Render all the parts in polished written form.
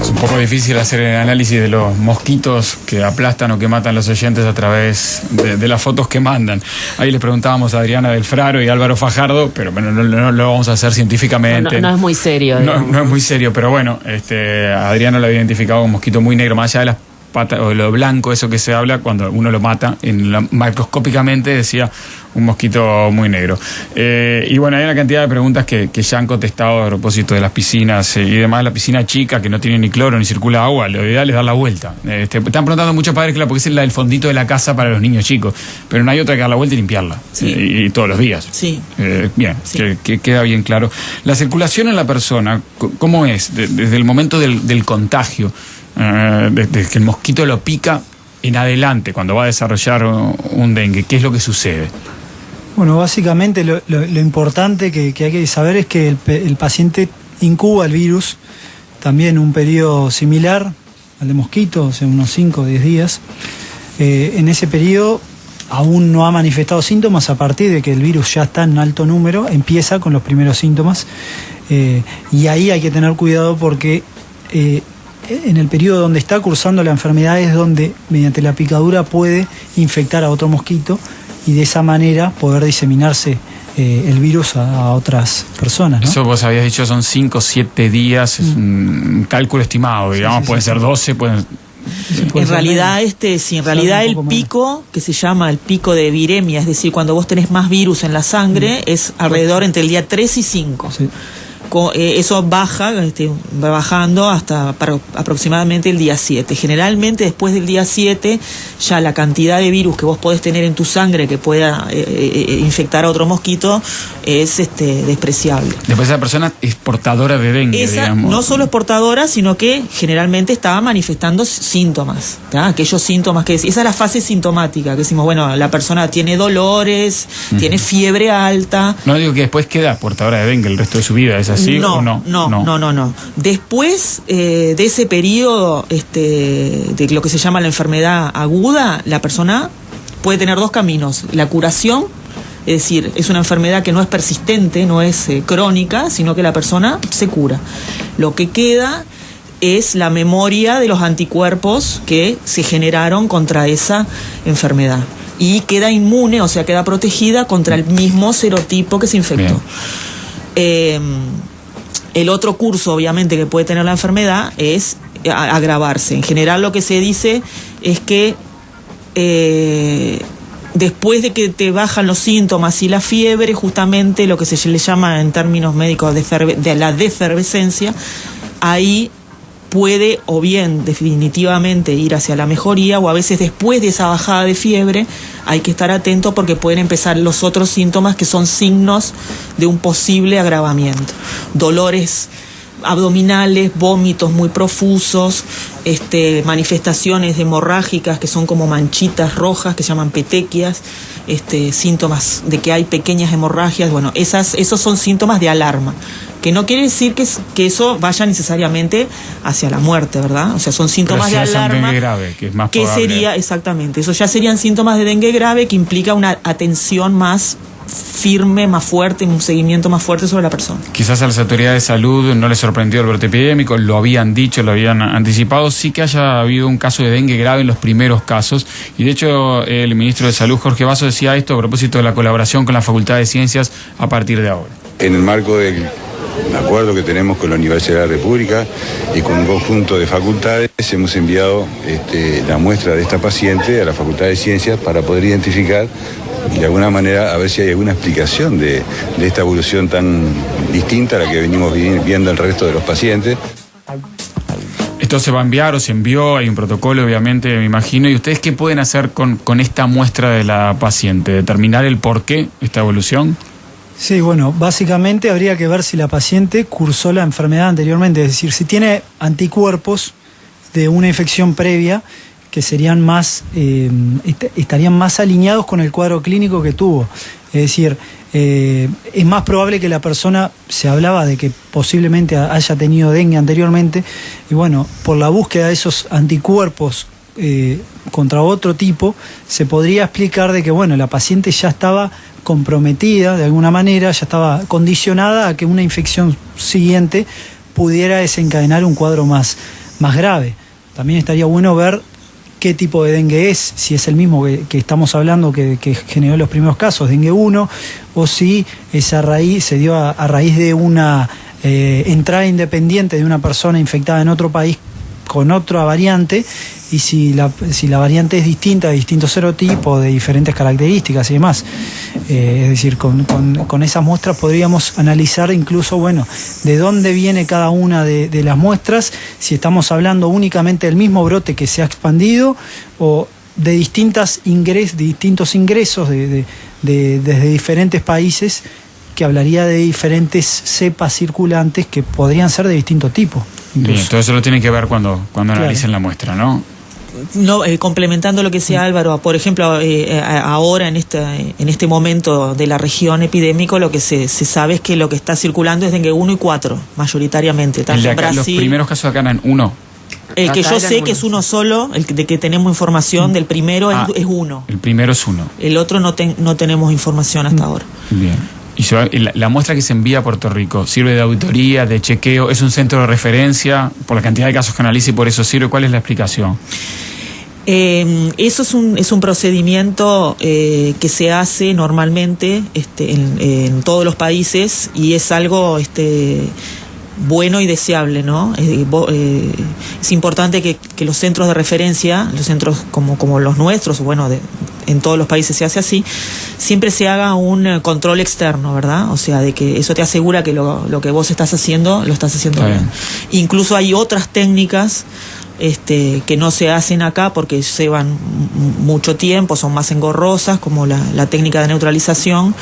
Es un poco difícil hacer el análisis de los mosquitos que aplastan o que matan los oyentes a través de las fotos que mandan. Ahí les preguntábamos a Adriana del Fraro y Álvaro Fajardo, pero bueno, no lo vamos a hacer científicamente. No es muy serio. No es muy serio, pero bueno, Adriana lo había identificado como un mosquito muy negro, más allá de las patas o lo blanco, eso que se habla cuando uno lo mata, macroscópicamente decía un mosquito muy negro. Y bueno, hay una cantidad de preguntas que ya han contestado a propósito de las piscinas y demás. La piscina chica, que no tiene ni cloro ni circula agua, lo ideal es dar la vuelta. Están preguntando muchos padres porque es la del fondito de la casa para los niños chicos, pero no hay otra que dar la vuelta y limpiarla. Sí. Y todos los días. Sí. Bien, sí. Que queda bien claro. La circulación en la persona, ¿cómo es? Desde el momento del contagio, desde que el mosquito lo pica en adelante, cuando va a desarrollar un dengue, ¿qué es lo que sucede? Bueno, básicamente lo importante que hay que saber es que el paciente incuba el virus también un periodo similar al de mosquito, o sea, unos 5 o 10 días. En ese periodo aún no ha manifestado síntomas. A partir de que el virus ya está en alto número, empieza con los primeros síntomas. Y ahí hay que tener cuidado porque en el periodo donde está cursando la enfermedad es donde mediante la picadura puede infectar a otro mosquito y de esa manera poder diseminarse el virus a otras personas, ¿no? Eso vos habías dicho son 5 o 7 días, es un cálculo estimado, digamos, sí, pueden ser 12, pueden... En realidad el pico, que se llama el pico de viremia, es decir, cuando vos tenés más virus en la sangre, es alrededor entre el día 3 y 5. Sí. Eso va bajando hasta aproximadamente el día 7. Generalmente después del día 7 ya la cantidad de virus que vos podés tener en tu sangre que pueda infectar a otro mosquito es despreciable. Después esa persona es portadora de dengue, digamos. No solo es portadora, sino que generalmente estaba manifestando síntomas, ¿tá? Aquellos síntomas esa es la fase sintomática, que decimos, bueno, la persona tiene dolores, tiene fiebre alta. No digo que después queda portadora de dengue el resto de su vida, ¿es así? ¿Sí o no? No. Después de ese periodo de lo que se llama la enfermedad aguda, la persona puede tener 2 caminos. La curación, es decir, es una enfermedad que no es persistente, no es crónica, sino que la persona se cura. Lo que queda es la memoria de los anticuerpos que se generaron contra esa enfermedad. Y queda inmune, o sea, queda protegida contra el mismo serotipo que se infectó. El otro curso, obviamente, que puede tener la enfermedad es agravarse. En general lo que se dice es que después de que te bajan los síntomas y la fiebre, justamente lo que se le llama en términos médicos de la defervescencia, ahí puede o bien definitivamente ir hacia la mejoría, o a veces después de esa bajada de fiebre hay que estar atento porque pueden empezar los otros síntomas que son signos de un posible agravamiento. Dolores abdominales, vómitos muy profusos, manifestaciones hemorrágicas que son como manchitas rojas que se llaman petequias, síntomas de que hay pequeñas hemorragias. Bueno, esos son síntomas de alarma, que no quiere decir que eso vaya necesariamente hacia la muerte, ¿verdad? O sea, son síntomas de alarma. Dengue grave, que es más probable. Sería, exactamente, eso ya serían síntomas de dengue grave, que implica una atención más firme, más fuerte, un seguimiento más fuerte sobre la persona. Quizás a las autoridades de salud no les sorprendió el brote epidémico, lo habían dicho, lo habían anticipado, sí que haya habido un caso de dengue grave en los primeros casos, y de hecho el ministro de Salud, Jorge Basso, decía esto a propósito de la colaboración con la Facultad de Ciencias a partir de ahora. En el marco del acuerdo que tenemos con la Universidad de la República y con un conjunto de facultades, hemos enviado la muestra de esta paciente a la Facultad de Ciencias para poder identificar de alguna manera, a ver si hay alguna explicación de esta evolución tan distinta a la que venimos viendo el resto de los pacientes. Esto se va a enviar o se envió, hay un protocolo obviamente, me imagino. ¿Y ustedes qué pueden hacer con esta muestra de la paciente? ¿Determinar el por qué esta evolución? Sí, bueno, básicamente habría que ver si la paciente cursó la enfermedad anteriormente, es decir, si tiene anticuerpos de una infección previa que serían estarían más alineados con el cuadro clínico que tuvo. Es decir, es más probable que la persona, se hablaba de que posiblemente haya tenido dengue anteriormente, y bueno, por la búsqueda de esos anticuerpos contra otro tipo, se podría explicar de que, bueno, la paciente ya estaba comprometida de alguna manera, ya estaba condicionada a que una infección siguiente pudiera desencadenar un cuadro más grave. También estaría bueno ver qué tipo de dengue es, si es el mismo que estamos hablando que generó los primeros casos, dengue 1, o si esa raíz se dio a raíz de una entrada independiente de una persona infectada en otro país con otra variante, y si la variante es distinta, de distinto serotipo, de diferentes características y demás. Es decir, con esas muestras podríamos analizar incluso, bueno, de dónde viene cada una de las muestras, si estamos hablando únicamente del mismo brote que se ha expandido, o de distintos ingresos desde diferentes países, que hablaría de diferentes cepas circulantes que podrían ser de distinto tipo. Bien, todo eso lo tienen que ver cuando analicen la muestra, ¿no? No, complementando lo que decía Álvaro, por ejemplo, ahora en este momento de la región epidémico, lo que se sabe es que lo que está circulando es dengue 1 y 4, mayoritariamente. Tanto en Brasil, los primeros casos acá eran 1. El que yo sé que es uno solo, el de que tenemos información del primero es 1. El primero es 1. El otro no tenemos información hasta ahora. Bien. Y la muestra que se envía a Puerto Rico, ¿sirve de auditoría, de chequeo? ¿Es un centro de referencia por la cantidad de casos que analiza y por eso sirve? ¿Cuál es la explicación? Eso es un procedimiento que se hace normalmente en todos los países, y es algo bueno y deseable, ¿no? Es importante que los centros de referencia, los centros como los nuestros, bueno, en todos los países se hace así, siempre se haga un control externo, ¿verdad? O sea, de que eso te asegura que lo que vos estás haciendo, lo estás haciendo bien. Incluso hay otras técnicas que no se hacen acá porque llevan mucho tiempo, son más engorrosas, como la técnica de neutralización.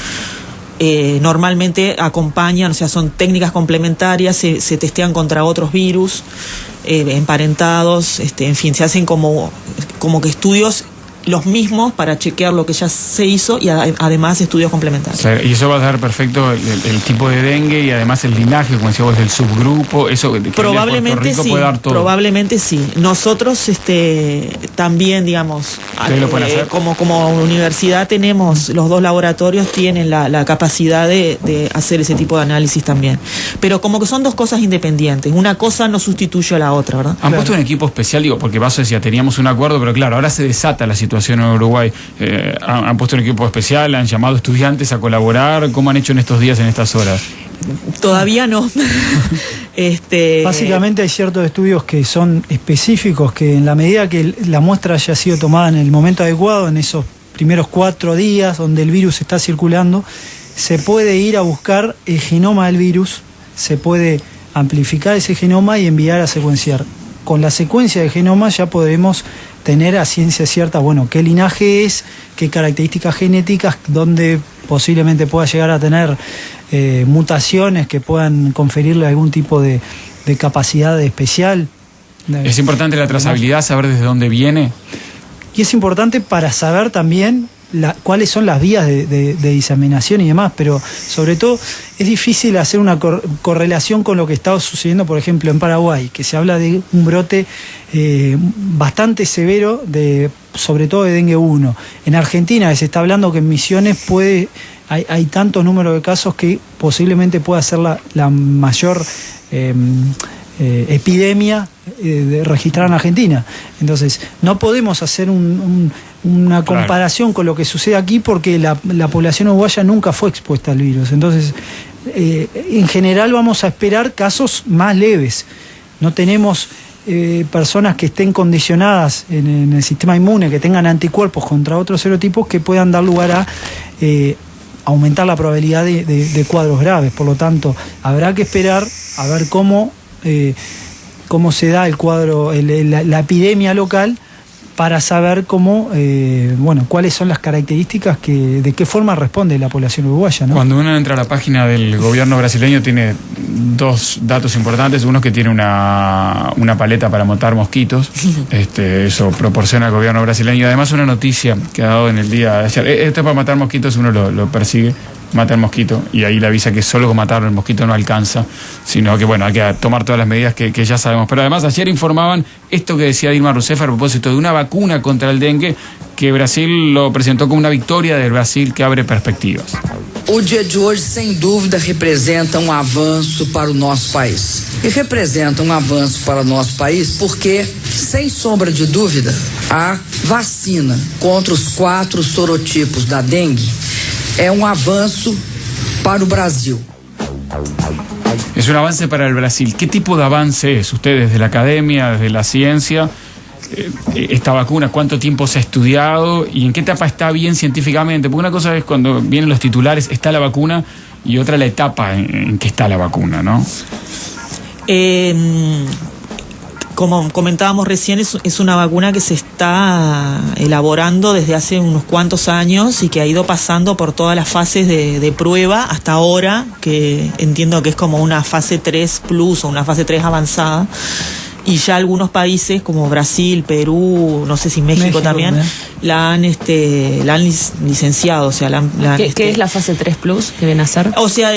Normalmente acompañan, o sea, son técnicas complementarias, se testean contra otros virus emparentados, en fin, se hacen como que estudios los mismos para chequear lo que ya se hizo, y además estudios complementarios. O sea, y eso va a dar perfecto el tipo de dengue y además el linaje, como decía vos, del subgrupo, eso que probablemente Rico sí, puede dar todo. Probablemente sí. Nosotros también, digamos, ¿Ustedes lo pueden hacer? como universidad tenemos, los dos laboratorios tienen la capacidad de hacer ese tipo de análisis también. Pero como que son dos cosas independientes, una cosa no sustituye a la otra, ¿verdad? ¿Han puesto un equipo especial? Digo, porque Vaso decía, teníamos un acuerdo, pero claro, ahora se desata la situación en Uruguay. ¿Han puesto un equipo especial? ¿Han llamado estudiantes a colaborar? ¿Cómo han hecho en estos días, en estas horas? Todavía no. Básicamente hay ciertos estudios que son específicos, que en la medida que la muestra haya sido tomada en el momento adecuado, en esos primeros 4 días donde el virus está circulando, se puede ir a buscar el genoma del virus, se puede amplificar ese genoma y enviar a secuenciar. Con la secuencia de genoma ya podemos tener a ciencia cierta, bueno, qué linaje es, qué características genéticas, dónde posiblemente pueda llegar a tener mutaciones que puedan conferirle algún tipo de capacidad especial. ¿Es importante la trazabilidad, saber desde dónde viene? Y es importante para saber también cuáles son las vías de diseminación y demás, pero sobre todo es difícil hacer una correlación con lo que está sucediendo, por ejemplo, en Paraguay, que se habla de un brote bastante severo, sobre todo de dengue 1. En Argentina se está hablando que en Misiones hay tanto número de casos que posiblemente pueda ser la mayor epidemia registrada en Argentina. Entonces, no podemos hacer una comparación con lo que sucede aquí, porque la población uruguaya nunca fue expuesta al virus. Entonces, en general vamos a esperar casos más leves. No tenemos personas que estén condicionadas en el sistema inmune, que tengan anticuerpos contra otros serotipos que puedan dar lugar a aumentar la probabilidad de cuadros graves. Por lo tanto, habrá que esperar a ver cómo se da el cuadro, la epidemia local, para saber cuáles son las características de qué forma responde la población uruguaya, ¿no? Cuando uno entra a la página del gobierno brasileño, tiene 2 datos importantes. Uno, que tiene una paleta para matar mosquitos. Eso proporciona el gobierno brasileño. Y además una noticia que ha dado en el día de ayer. Esto es para matar mosquitos, uno lo persigue mata el mosquito, y ahí le avisa que solo con matarlo el mosquito no alcanza, sino que bueno, hay que tomar todas las medidas que ya sabemos. Pero además ayer informaban esto que decía Dilma Rousseff a propósito de una vacuna contra el dengue, que Brasil lo presentó como una victoria del Brasil que abre perspectivas. O dia de hoje, sem dúvida, representa avanço para o nosso país. E representa avanço para o nosso país porque, sem sombra de dúvida, a vacina contra os 4 sorotipos da dengue é avanço para o Brasil. Es un avance para el Brasil. ¿Qué tipo de avance es? Ustedes desde la academia, desde la ciencia, esta vacuna, ¿cuánto tiempo se ha estudiado y en qué etapa está bien científicamente? Porque una cosa es cuando vienen los titulares, está la vacuna, y otra la etapa en que está la vacuna, ¿no? Como comentábamos recién, es una vacuna que se está elaborando desde hace unos cuantos años y que ha ido pasando por todas las fases de prueba hasta ahora, que entiendo que es como una fase 3 plus o una fase 3 avanzada. Y ya algunos países como Brasil, Perú, no sé si México también, la han licenciado. O sea, ¿Qué es la fase 3 plus que viene a ser? O sea,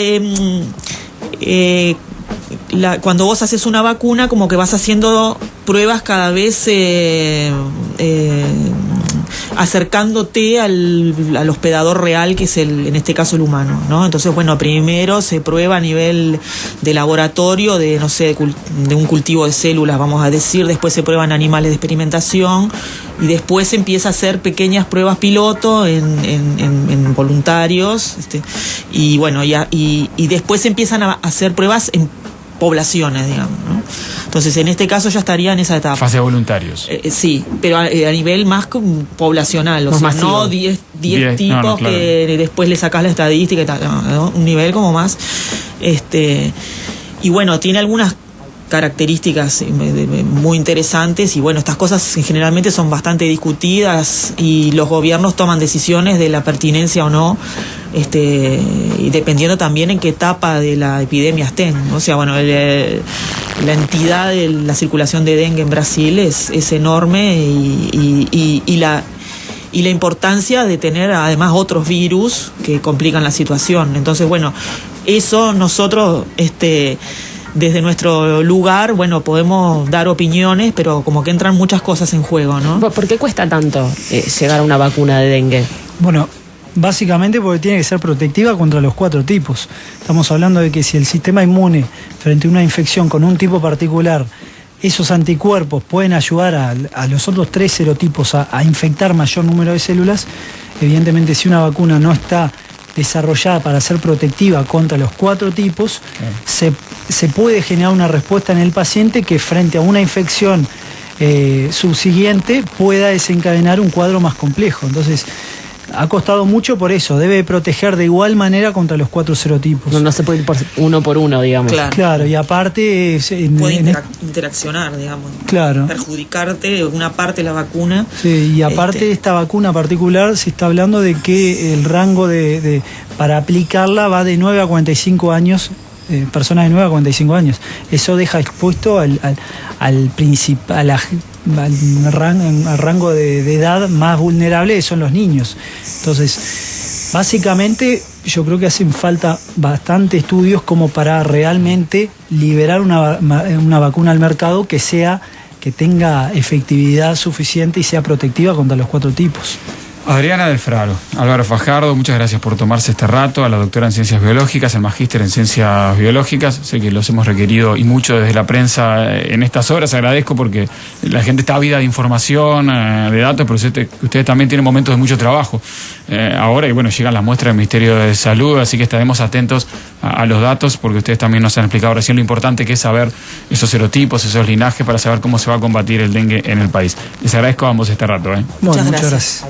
cuando vos haces una vacuna, como que vas haciendo pruebas cada vez acercándote al hospedador real, que es en este caso el humano, ¿no? Entonces, bueno, primero se prueba a nivel de laboratorio, de no sé, de un cultivo de células, vamos a decir, después se prueban animales de experimentación, y después se empieza a hacer pequeñas pruebas piloto en voluntarios, y bueno, y después se empiezan a hacer pruebas en poblaciones, digamos, ¿no? Entonces, en este caso ya estaría en esa etapa. Fase de voluntarios. Sí, pero a nivel más poblacional, o sea, masivo. No 10 tipos no, claro, que después le sacás la estadística y tal, no, un nivel como más. Y bueno, tiene algunas características muy interesantes, y bueno, estas cosas generalmente son bastante discutidas y los gobiernos toman decisiones de la pertinencia o no, y dependiendo también en qué etapa de la epidemia estén. O sea, bueno, la entidad de la circulación de dengue en Brasil es enorme, y la importancia de tener además otros virus que complican la situación. Entonces, bueno, eso nosotros desde nuestro lugar, bueno, podemos dar opiniones, pero como que entran muchas cosas en juego, ¿no? ¿Por qué cuesta tanto llegar a una vacuna de dengue? Bueno, básicamente porque tiene que ser protectiva contra los 4 tipos. Estamos hablando de que si el sistema inmune, frente a una infección con un tipo particular, esos anticuerpos pueden ayudar a los otros 3 serotipos a infectar mayor número de células, evidentemente si una vacuna no está desarrollada para ser protectiva contra los 4 tipos, se puede generar una respuesta en el paciente que frente a una infección subsiguiente pueda desencadenar un cuadro más complejo. Entonces, ha costado mucho por eso, debe proteger de igual manera contra los 4 serotipos. No se puede ir uno por uno, digamos. Claro, y aparte puede interaccionar, digamos. Claro. Perjudicarte una parte de la vacuna. Sí, y aparte de esta vacuna particular, se está hablando de que el rango para aplicarla va de 9 a 45 años, personas de 9 a 45 años. Eso deja expuesto al rango de edad más vulnerable, que son los niños. Entonces, básicamente, yo creo que hacen falta bastante estudios como para realmente liberar una vacuna al mercado que tenga efectividad suficiente y sea protectiva contra los 4 tipos. Adriana del Fraro, Álvaro Fajardo, muchas gracias por tomarse este rato, a la doctora en Ciencias Biológicas, al magíster en Ciencias Biológicas. Sé que los hemos requerido y mucho desde la prensa en estas horas. Agradezco porque la gente está ávida de información, de datos, pero ustedes también tienen momentos de mucho trabajo ahora, y bueno, llegan las muestras del Ministerio de Salud, así que estaremos atentos a los datos, porque ustedes también nos han explicado recién lo importante que es saber esos serotipos, esos linajes, para saber cómo se va a combatir el dengue en el país. Les agradezco a ambos este rato. Muchas gracias.